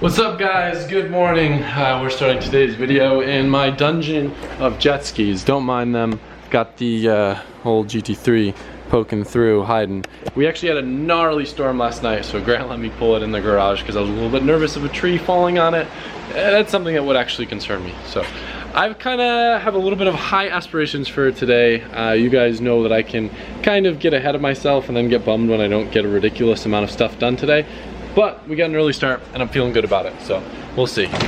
What's up guys, good morning. We're starting today's video in my dungeon of jet skis. Don't mind them, got the old GT3 poking through, hiding. We actually had a gnarly storm last night, so Grant let me pull it in the garage because I was a little bit nervous of a tree falling on it. That's something that would actually concern me. So I kind of have a little bit of high aspirations for today. You guys know that I can kind of get ahead of myself and then get bummed when I don't get a ridiculous amount of stuff done today. But we got an early start and I'm feeling good about it, so we'll see. This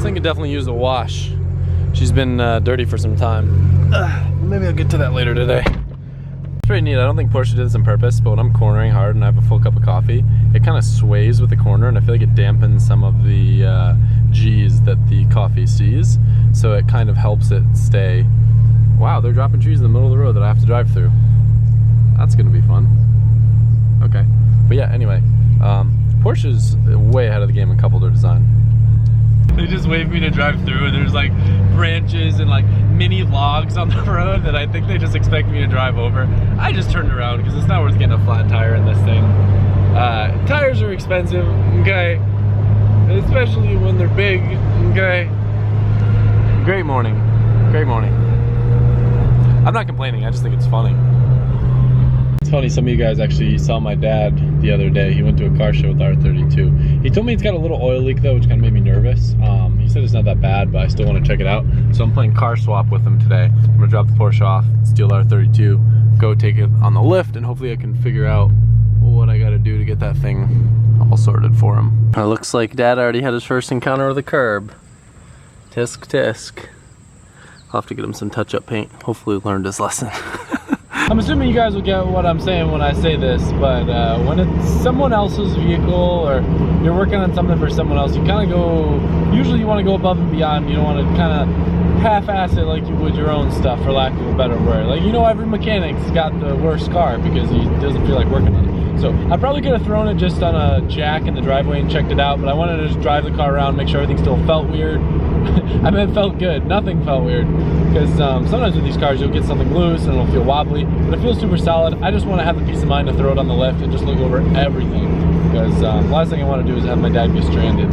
thing could definitely use a wash. She's been dirty for some time. Maybe I'll get to that later today. It's pretty neat. I don't think Porsche did this on purpose, but when I'm cornering hard and I have a full cup of coffee, it kind of sways with the corner and I feel like it dampens some of the G's that the coffee sees. So it kind of helps it stay. Wow, they're dropping trees in the middle of the road that I have to drive through. That's gonna be fun. Okay, but yeah, anyway, Porsche's way ahead of the game in couple door design. They just waved me to drive through and there's like branches and like mini logs on the road that I think they just expect me to drive over. I just turned around because it's not worth getting a flat tire in this thing. Tires are expensive, okay? Especially when they're big, okay? Great morning, great morning. I'm not complaining, I just think it's funny. It's funny, some of you guys actually saw my dad the other day. He went to a car show with R32. He told me it's got a little oil leak though, which kind of made me nervous. He said it's not that bad, but I still want to check it out. So I'm playing car swap with him today. I'm gonna drop the Porsche off, steal the R32, go take it on the lift, and hopefully I can figure out what I gotta do to get that thing all sorted for him. It looks like Dad already had his first encounter with a curb. Tisk tisk. I'll have to get him some touch-up paint. Hopefully he learned his lesson. I'm assuming you guys will get what I'm saying when I say this, but when it's someone else's vehicle or you're working on something for someone else, you kind of go, usually you want to go above and beyond. You don't want to kind of half-ass it like you would your own stuff, for lack of a better word. Like, you know, every mechanic's got the worst car because he doesn't feel like working on it. So I probably could have thrown it just on a jack in the driveway and checked it out, but I wanted to just drive the car around, make sure everything still felt weird. I meant felt good, nothing felt weird. Because sometimes with these cars you'll get something loose and it'll feel wobbly, but it feels super solid. I just want to have the peace of mind to throw it on the lift and just look over everything. Because the last thing I want to do is have my dad get stranded.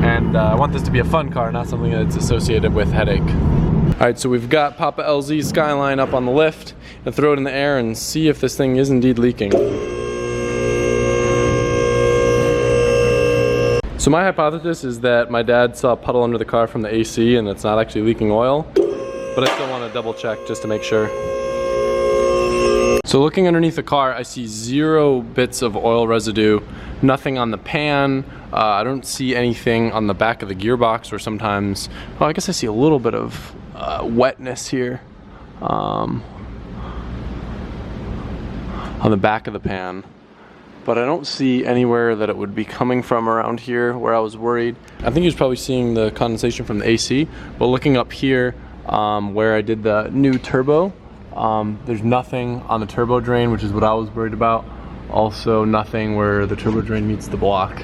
And I want this to be a fun car, not something that's associated with headache. Alright, so we've got Papa LZ Skyline up on the lift, and throw it in the air and see if this thing is indeed leaking. So my hypothesis is that my dad saw a puddle under the car from the AC and it's not actually leaking oil, but I still want to double check just to make sure. So looking underneath the car, I see 0 bits of oil residue, nothing on the pan. I don't see anything on the back of the gearbox, or sometimes, oh, I guess I see a little bit of wetness here on the back of the pan. But I don't see anywhere that it would be coming from around here where I was worried. I think he was probably seeing the condensation from the AC, but looking up here where I did the new turbo, there's nothing on the turbo drain, which is what I was worried about. Also nothing where the turbo drain meets the block.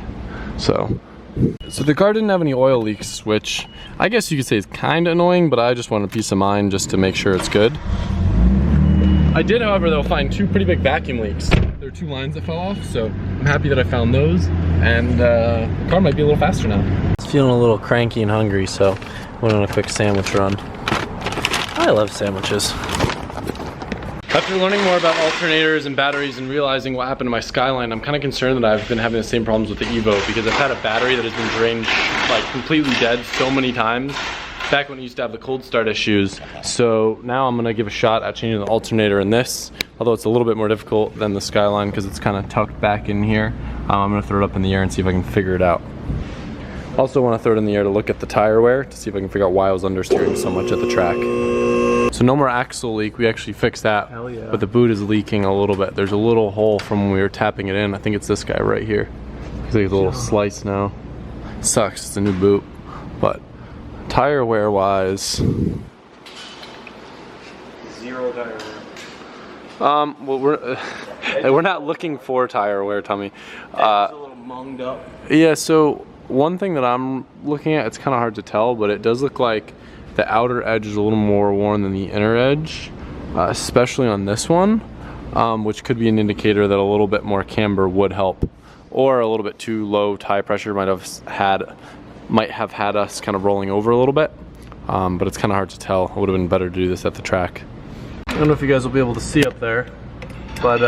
So the car didn't have any oil leaks, which I guess you could say is kind of annoying, but I just wanted peace of mind just to make sure it's good. I did, however, though, find 2 pretty big vacuum leaks. There are 2 lines that fell off, so I'm happy that I found those, and the car might be a little faster now. It's feeling a little cranky and hungry, so went on a quick sandwich run. I love sandwiches. After learning more about alternators and batteries and realizing what happened to my Skyline, I'm kind of concerned that I've been having the same problems with the Evo, because I've had a battery that has been drained like completely dead so many times back when it used to have the cold start issues. So now I'm gonna give a shot at changing the alternator in this, although it's a little bit more difficult than the Skyline because it's kind of tucked back in here. I'm gonna throw it up in the air and see if I can figure it out. Also want to throw it in the air to look at the tire wear to see if I can figure out why I was understeering so much at the track. So no more axle leak, we actually fixed that. Hell yeah. But the boot is leaking a little bit. There's a little hole from when we were tapping it in. I think it's this guy right here. Looks like it's a little slice now. Sucks, it's a new boot. But tire wear wise, zero tire wear. Well, we're not looking for tire wear, Tommy. It's a little munged up. Yeah, so one thing that I'm looking at, it's kind of hard to tell, but it does look like the outer edge is a little more worn than the inner edge, especially on this one, which could be an indicator that a little bit more camber would help, or a little bit too low tire pressure might have had us kind of rolling over a little bit, but it's kind of hard to tell. It would have been better to do this at the track. I don't know if you guys will be able to see up there, but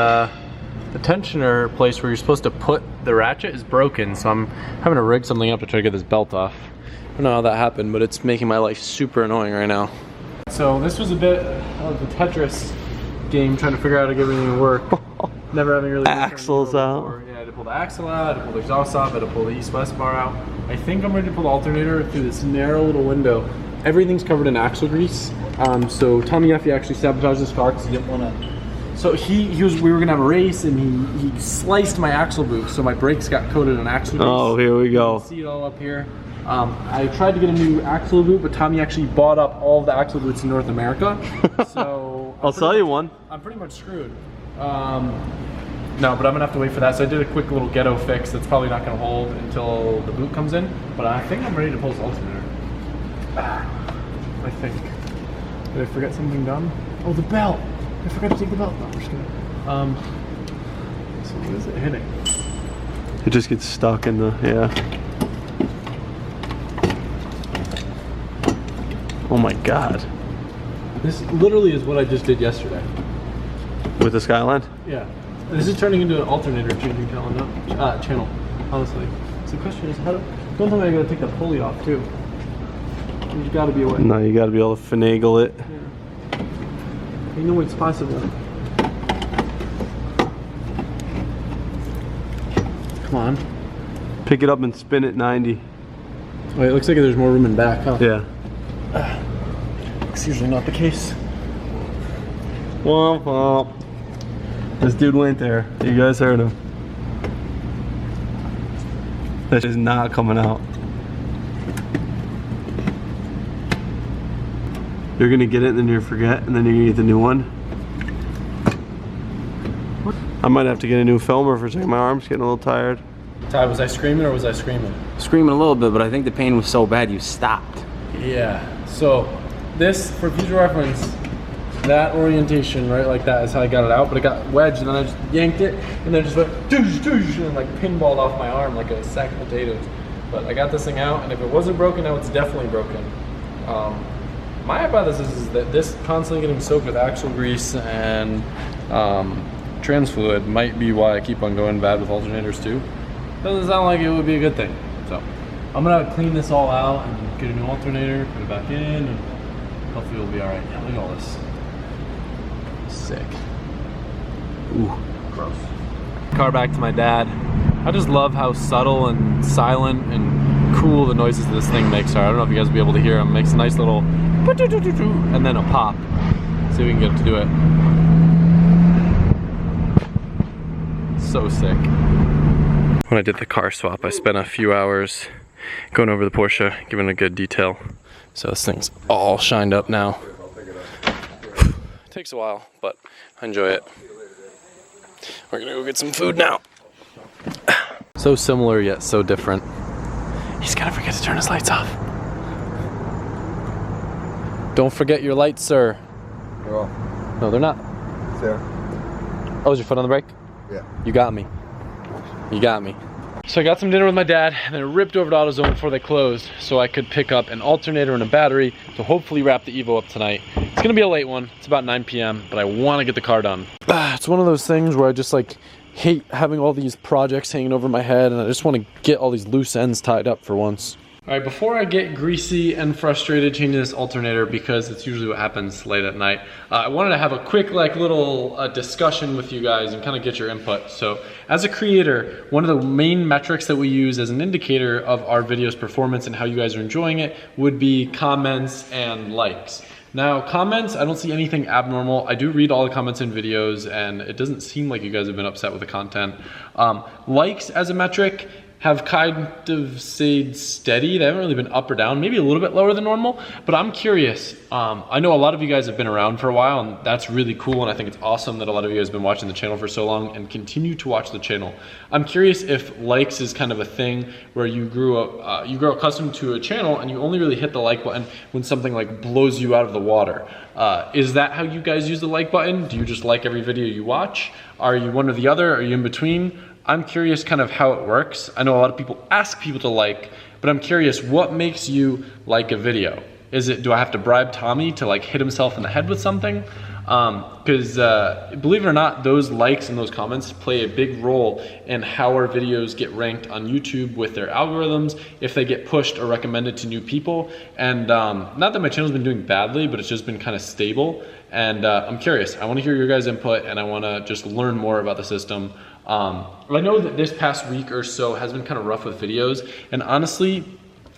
the tensioner place where you're supposed to put the ratchet is broken, so I'm having to rig something up to try to get this belt off. I don't know how that happened, but it's making my life super annoying right now. So this was a bit of the Tetris game, trying to figure out how to get everything to work. Never having really axles out. Yeah, I had to pull the axle out, I had to pull the exhaust off, I had to pull the east-west bar out. I think I'm ready to pull the alternator through this narrow little window. Everything's covered in axle grease. So Tommy Yeffy actually sabotaged this car because he didn't want to. So we were gonna have a race, and he sliced my axle boot, so my brakes got coated in axle grease. Oh, here we go. You can see it all up here. I tried to get a new axle boot, but Tommy actually bought up all of the axle boots in North America. So I'll sell you one. I'm pretty much screwed. No, but I'm gonna have to wait for that. So I did a quick little ghetto fix that's probably not gonna hold until the boot comes in. But I think I'm ready to pull this alternator. I think. Did I forget something dumb? Oh, the belt. I forgot to take the belt. No, I'm just kidding. So what is it hitting? It just gets stuck in the, yeah. Oh my God. This literally is what I just did yesterday. With the Skyline? Yeah. This is turning into an alternator changing channel, honestly. So the question is, don't tell me I gotta take the pulley off too. There's gotta be a way. No, you gotta be able to finagle it. Yeah. You know it's possible. Come on. Pick it up and spin it 90. Wait, it looks like there's more room in back, huh? Yeah. It's usually not the case. Womp womp. This dude went there. You guys heard him. That is not coming out. You're gonna get it, and then you forget, and then you're gonna get the new one. What? I might have to get a new filmer for a second. My arm's getting a little tired. Ty, was I screaming or was I screaming? Screaming a little bit, but I think the pain was so bad you stopped. Yeah. So this, for future reference, that orientation right like that is how I got it out, but it got wedged, and then I just yanked it, and then it just went doosh, doosh, and like pinballed off my arm like a sack of potatoes. But I got this thing out, and if it wasn't broken, now it's definitely broken. My hypothesis is that this constantly getting soaked with axle grease and trans fluid might be why I keep on going bad with alternators too. Doesn't sound like it would be a good thing. So I'm gonna clean this all out and get a new alternator, put it back in, and hopefully it'll be all right. Yeah, look at all this. Sick. Ooh, gross. Car back to my dad. I just love how subtle and silent and cool the noises this thing makes are. I don't know if you guys will be able to hear them. It makes a nice little and then a pop. See if we can get it to do it. So sick. When I did the car swap, I spent a few hours going over the Porsche, giving it a good detail. So this thing's all shined up now. It takes a while, but I enjoy it. We're gonna go get some food now. So similar yet so different. He's gonna forget to turn his lights off. Don't forget your lights, sir. They're off. No, they're not. It's there. Oh, is your foot on the brake? Yeah. You got me. You got me. So I got some dinner with my dad, and then ripped over to AutoZone before they closed so I could pick up an alternator and a battery to hopefully wrap the Evo up tonight. It's gonna be a late one. It's about 9 p.m., but I wanna get the car done. It's one of those things where I just like hate having all these projects hanging over my head, and I just wanna get all these loose ends tied up for once. All right, before I get greasy and frustrated changing this alternator, because it's usually what happens late at night, I wanted to have a quick little discussion with you guys and kind of get your input. So as a creator, one of the main metrics that we use as an indicator of our video's performance and how you guys are enjoying it would be comments and likes. Now, comments, I don't see anything abnormal. I do read all the comments in videos, and it doesn't seem like you guys have been upset with the content. Likes as a metric, have kind of stayed steady. They haven't really been up or down, maybe a little bit lower than normal, but I'm curious. I know a lot of you guys have been around for a while, and that's really cool, and I think it's awesome that a lot of you guys have been watching the channel for so long and continue to watch the channel. I'm curious if likes is kind of a thing where you grow accustomed to a channel and you only really hit the like button when something like blows you out of the water. Is that how you guys use the like button? Do you just like every video you watch? Are you one or the other? Are you in between? I'm curious kind of how it works. I know a lot of people ask people to like, but I'm curious, what makes you like a video? Do I have to bribe Tommy to like hit himself in the head with something? Because believe it or not, those likes and those comments play a big role in how our videos get ranked on YouTube with their algorithms, if they get pushed or recommended to new people. And not that my channel's been doing badly, but it's just been kind of stable. And I'm curious, I wanna hear your guys' input, and I wanna just learn more about the system. I know that this past week or so has been kind of rough with videos, and honestly,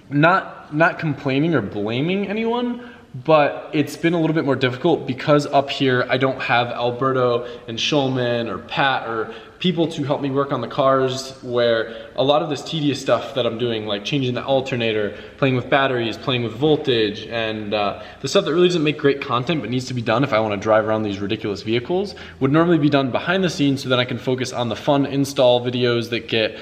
not complaining or blaming anyone, but it's been a little bit more difficult because up here I don't have Alberto and Shulman or Pat or people to help me work on the cars, where a lot of this tedious stuff that I'm doing, like changing the alternator, playing with batteries, playing with voltage, and the stuff that really doesn't make great content but needs to be done if I want to drive around these ridiculous vehicles, would normally be done behind the scenes, so then I can focus on the fun install videos that get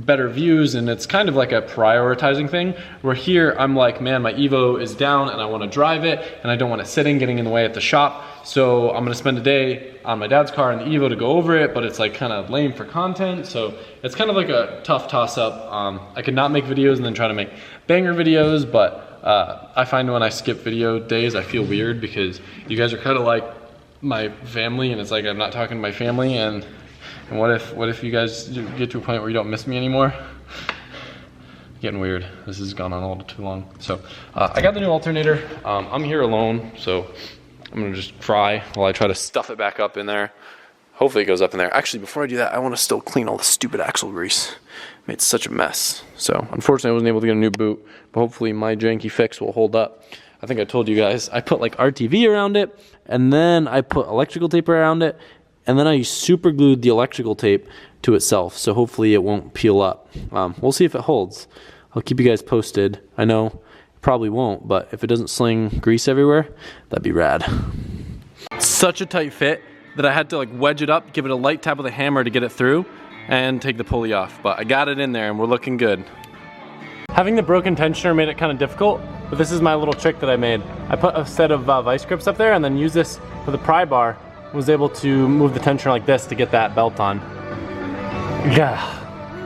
better views. And it's kind of like a prioritizing thing, where here I'm like, man, my Evo is down and I want to drive it, and I don't want it sitting getting in the way at the shop, so I'm gonna spend a day on my dad's car in the Evo to go over it, but it's like kind of lame for content. So it's kind of like a tough toss up. I could not make videos and then try to make banger videos, but I find when I skip video days I feel weird, because you guys are kind of like my family, and it's like I'm not talking to my family. And what if you guys get to a point where you don't miss me anymore? Getting weird. This has gone on a little too long. So I got the new alternator. I'm here alone, so I'm gonna just cry while I try to stuff it back up in there. Hopefully it goes up in there. Actually, before I do that, I want to still clean all the stupid axle grease. Made such a mess. So unfortunately I wasn't able to get a new boot, but hopefully my janky fix will hold up. I think I told you guys, I put like RTV around it, and then I put electrical tape around it, and then I super glued the electrical tape to itself, so hopefully it won't peel up. We'll see if it holds. I'll keep you guys posted. I know it probably won't, but if it doesn't sling grease everywhere, that'd be rad. Such a tight fit that I had to like wedge it up, give it a light tap with a hammer to get it through, and take the pulley off. But I got it in there and we're looking good. Having the broken tensioner made it kind of difficult, but this is my little trick that I made. I put a set of vice grips up there and then used this for the pry bar. Was able to move the tensioner like this to get that belt on. Yeah.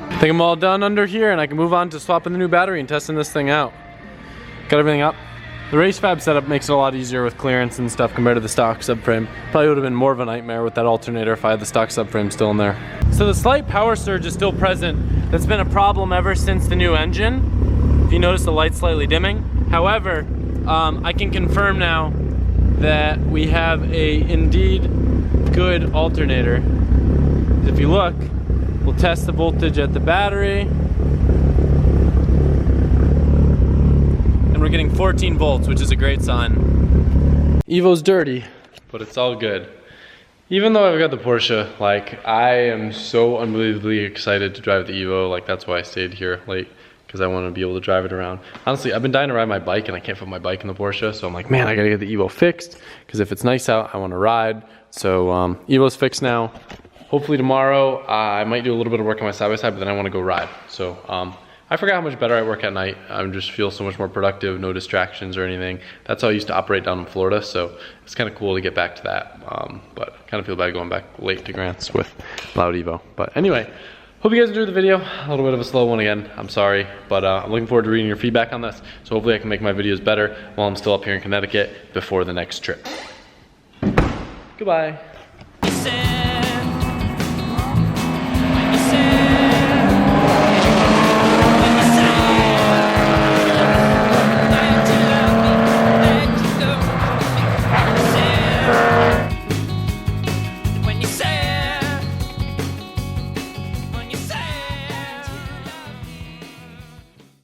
I think I'm all done under here, and I can move on to swapping the new battery and testing this thing out. Got everything up. The RaceFab setup makes it a lot easier with clearance and stuff compared to the stock subframe. Probably would have been more of a nightmare with that alternator if I had the stock subframe still in there. So the slight power surge is still present. That's been a problem ever since the new engine. If you notice, the light's slightly dimming. However, I can confirm now that we have a indeed good alternator. If you look, we'll test the voltage at the battery, and we're getting 14 volts, which is a great sign. Evo's dirty, but it's all good. Even though I've got the Porsche, like, I am so unbelievably excited to drive the Evo. Like, that's why I stayed here late, because I want to be able to drive it around. Honestly, I've been dying to ride my bike, and I can't put my bike in the Porsche, so I'm like, man, I gotta get the Evo fixed, because if it's nice out, I want to ride. So Evo's fixed now. Hopefully tomorrow, I might do a little bit of work on my side-by-side, but then I want to go ride. So I forgot how much better I work at night. I just feel so much more productive, no distractions or anything. That's how I used to operate down in Florida, so it's kind of cool to get back to that. But I kind of feel bad going back late to Grant's with Loud Evo. But anyway, hope you guys enjoyed the video. A little bit of a slow one again, I'm sorry. But I'm looking forward to reading your feedback on this. So hopefully I can make my videos better while I'm still up here in Connecticut before the next trip. Goodbye.